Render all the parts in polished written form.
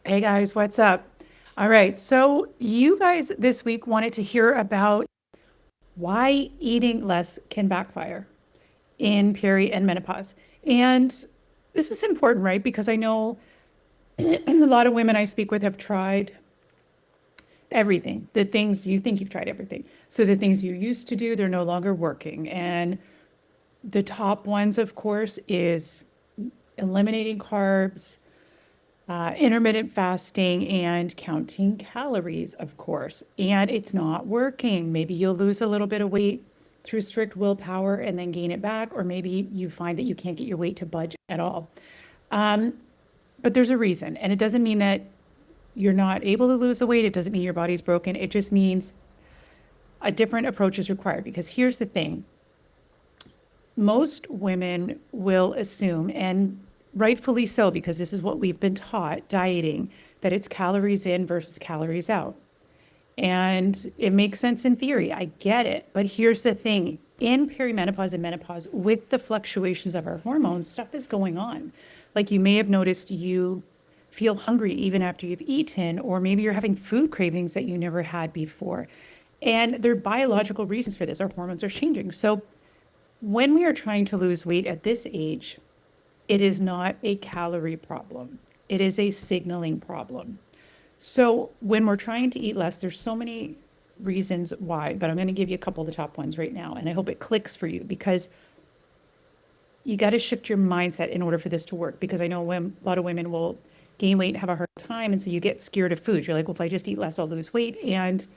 Hey guys, what's up? All right, so you guys this week wanted to hear about why eating less can backfire in peri and menopause. And this is important, right? Because I know a lot of women I speak with have tried everything, the things you think you've tried everything. So the things you used to do, they're no longer working. And the top ones, of course, is eliminating carbs, intermittent fasting and counting calories, of course. And it's not working. Maybe you'll lose a little bit of weight through strict willpower and then gain it back, or maybe you find that you can't get your weight to budge at all. Um, but there's a reason, and it doesn't mean that you're not able to lose the weight. It doesn't mean your body's broken. It just means a different approach is required. Because here's the thing: most women will assume, and rightfully so, because this is what we've been taught dieting, that it's calories in versus calories out. And it makes sense in theory. I get it. But here's the thing: in perimenopause and menopause, with the fluctuations of our hormones, stuff is going on. Like you may have noticed you feel hungry even after you've eaten, or maybe you're having food cravings that you never had before. And there are biological reasons for this. Our hormones are changing. So when we are trying to lose weight at this age, it is not a calorie problem. It is a signaling problem. So when we're trying to eat less, there's so many reasons why, but I'm going to give you a couple of the top ones right now. And I hope it clicks for you, because you got to shift your mindset in order for this to work. Because I know when a lot of women will gain weight and have a hard time. And so you get scared of food. You're like, well, if I just eat less, I'll lose weight, and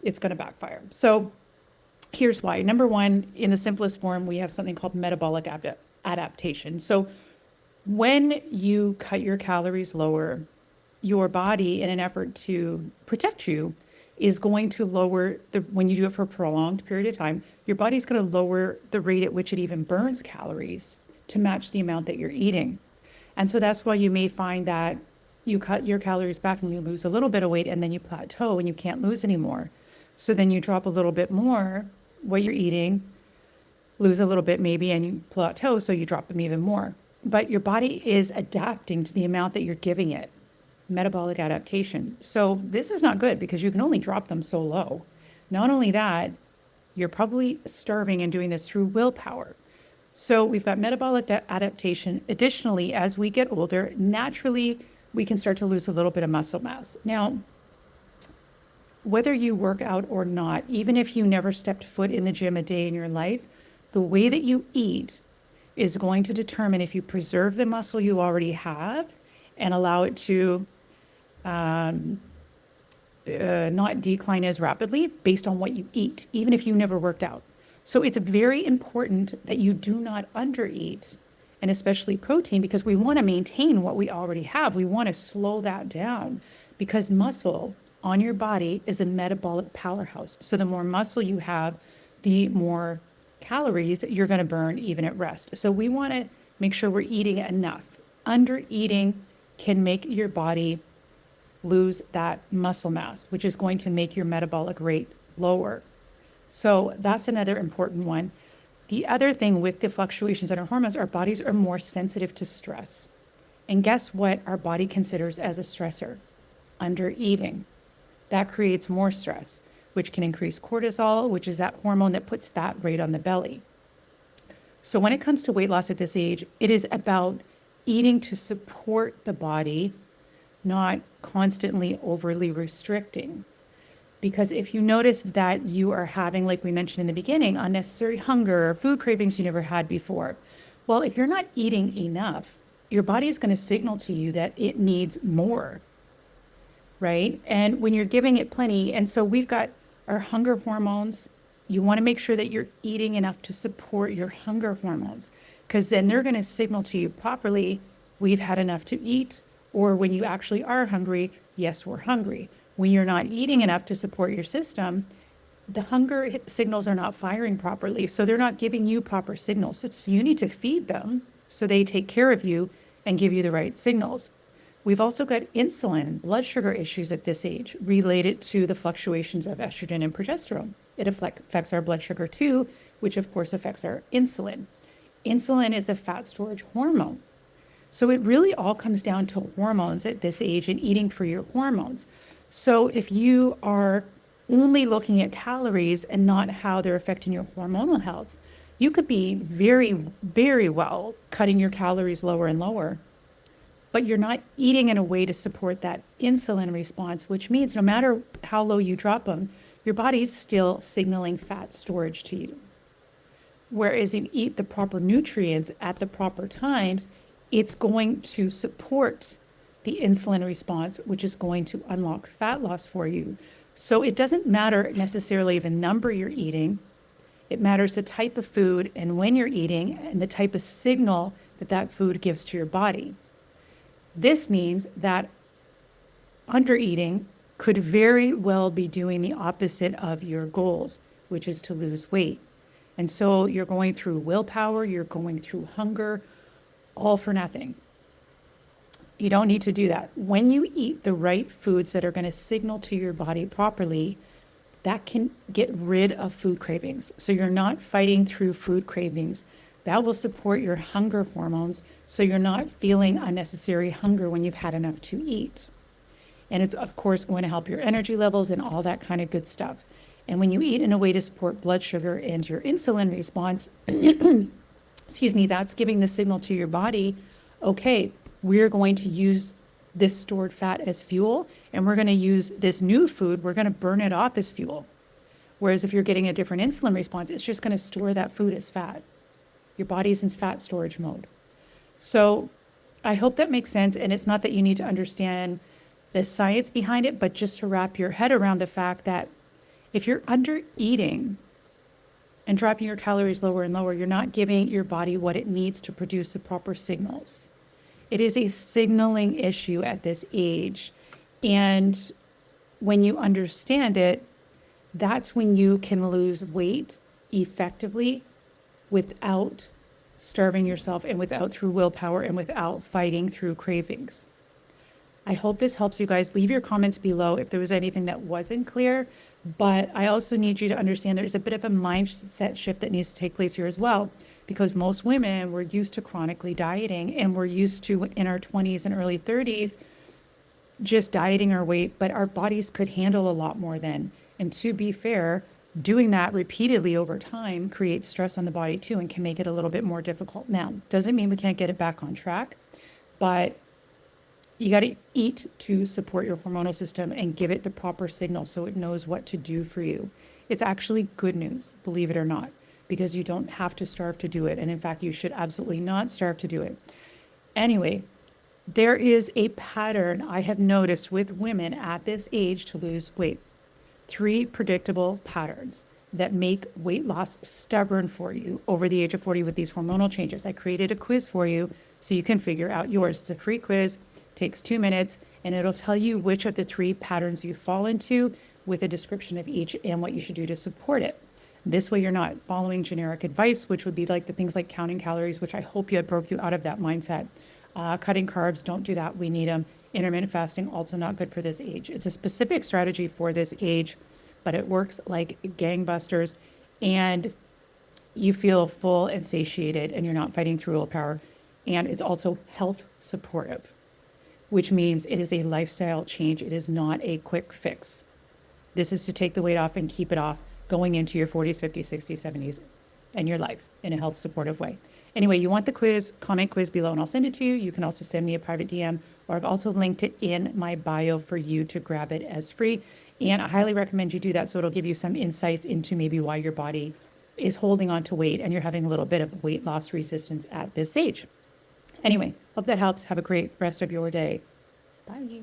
it's going to backfire. So here's why. Number one, in the simplest form, we have something called metabolic adaptation. So when you cut your calories lower, your body, in an effort to protect you, is going to lower when you do it for a prolonged period of time, your body's going to lower the rate at which it even burns calories to match the amount that you're eating. And so that's why you may find that you cut your calories back and you lose a little bit of weight, and then you plateau and you can't lose anymore. So then you drop a little bit more what you're eating, lose a little bit maybe, and you plateau, so you drop them even more. But your body is adapting to the amount that you're giving it. Metabolic adaptation. So this is not good, because you can only drop them so low. Not only that, you're probably starving and doing this through willpower. So we've got metabolic adaptation. Additionally, as we get older, naturally, we can start to lose a little bit of muscle mass. Now, whether you work out or not, even if you never stepped foot in the gym a day in your life, the way that you eat is going to determine if you preserve the muscle you already have and allow it to not decline as rapidly based on what you eat, even if you never worked out. So it's very important that you do not undereat, and especially protein, because we want to maintain what we already have. We want to slow that down, because muscle on your body is a metabolic powerhouse. So the more muscle you have, the more calories you're going to burn even at rest. So we want to make sure we're eating enough. Under eating can make your body lose that muscle mass, which is going to make your metabolic rate lower. So that's another important one. The other thing with the fluctuations in our hormones, our bodies are more sensitive to stress. And guess what our body considers as a stressor? Under eating. That creates more stress, which can increase cortisol, which is that hormone that puts fat right on the belly. So when it comes to weight loss at this age, it is about eating to support the body, not constantly overly restricting. Because if you notice that you are having, like we mentioned in the beginning, unnecessary hunger or food cravings you never had before, well, if you're not eating enough, your body is going to signal to you that it needs more, right? And when you're giving it plenty, and so we've got our hunger hormones, you want to make sure that you're eating enough to support your hunger hormones, because then they're going to signal to you properly, we've had enough to eat, or when you actually are hungry, yes, we're hungry. When you're not eating enough to support your system, the hunger signals are not firing properly. So they're not giving you proper signals. So you need to feed them so they take care of you and give you the right signals. We've also got insulin, blood sugar issues at this age related to the fluctuations of estrogen and progesterone. It affects our blood sugar too, which of course affects our insulin. Insulin is a fat storage hormone. So it really all comes down to hormones at this age and eating for your hormones. So if you are only looking at calories and not how they're affecting your hormonal health, you could be very, very well cutting your calories lower and lower, but you're not eating in a way to support that insulin response, which means no matter how low you drop them, your body's still signaling fat storage to you. Whereas you eat the proper nutrients at the proper times, it's going to support the insulin response, which is going to unlock fat loss for you. So it doesn't matter necessarily the number you're eating. It matters the type of food and when you're eating and the type of signal that that food gives to your body. This means that undereating could very well be doing the opposite of your goals, which is to lose weight. And so you're going through willpower, you're going through hunger, all for nothing. You don't need to do that. When you eat the right foods that are going to signal to your body properly, that can get rid of food cravings. So you're not fighting through food cravings. That will support your hunger hormones, so you're not feeling unnecessary hunger when you've had enough to eat. And it's, of course, going to help your energy levels and all that kind of good stuff. And when you eat in a way to support blood sugar and your insulin response, excuse me, that's giving the signal to your body, okay, we're going to use this stored fat as fuel, and we're going to use this new food, we're going to burn it off as fuel. Whereas if you're getting a different insulin response, it's just going to store that food as fat. Your body's in fat storage mode. So I hope that makes sense. And it's not that you need to understand the science behind it, but just to wrap your head around the fact that if you're under eating and dropping your calories lower and lower, you're not giving your body what it needs to produce the proper signals. It is a signaling issue at this age. And when you understand it, that's when you can lose weight effectively without starving yourself and without through willpower and without fighting through cravings. I hope this helps you guys. Leave your comments below if there was anything that wasn't clear, but I also need you to understand there's a bit of a mindset shift that needs to take place here as well, because most women were used to chronically dieting and we're used to in our 20s and early 30s just dieting our weight, but our bodies could handle a lot more then. And to be fair, doing that repeatedly over time creates stress on the body too and can make it a little bit more difficult. Now, doesn't mean we can't get it back on track, but you got to eat to support your hormonal system and give it the proper signal so it knows what to do for you. It's actually good news, believe it or not, because you don't have to starve to do it. And in fact, you should absolutely not starve to do it. Anyway, there is a pattern I have noticed with women at this age to lose weight. 3 predictable patterns that make weight loss stubborn for you over the age of 40 with these hormonal changes. I created a quiz for you so you can figure out yours. It's a free quiz, takes 2 minutes, and it'll tell you which of the 3 patterns you fall into with a description of each and what you should do to support it. This way you're not following generic advice, which would be like the things like counting calories, which I hope you broke you out of that mindset. Cutting carbs, don't do that. We need them. Intermittent fasting, also not good for this age. It's a specific strategy for this age, but it works like gangbusters, and you feel full and satiated and you're not fighting through willpower. And it's also health supportive, which means it is a lifestyle change. It is not a quick fix. This is to take the weight off and keep it off going into your 40s, 50s, 60s, 70s and your life in a health supportive way. Anyway, you want the quiz, comment quiz below and I'll send it to you. You can also send me a private DM, or I've also linked it in my bio for you to grab it as free. And I highly recommend you do that so it'll give you some insights into maybe why your body is holding on to weight and you're having a little bit of weight loss resistance at this age. Anyway, hope that helps. Have a great rest of your day. Bye.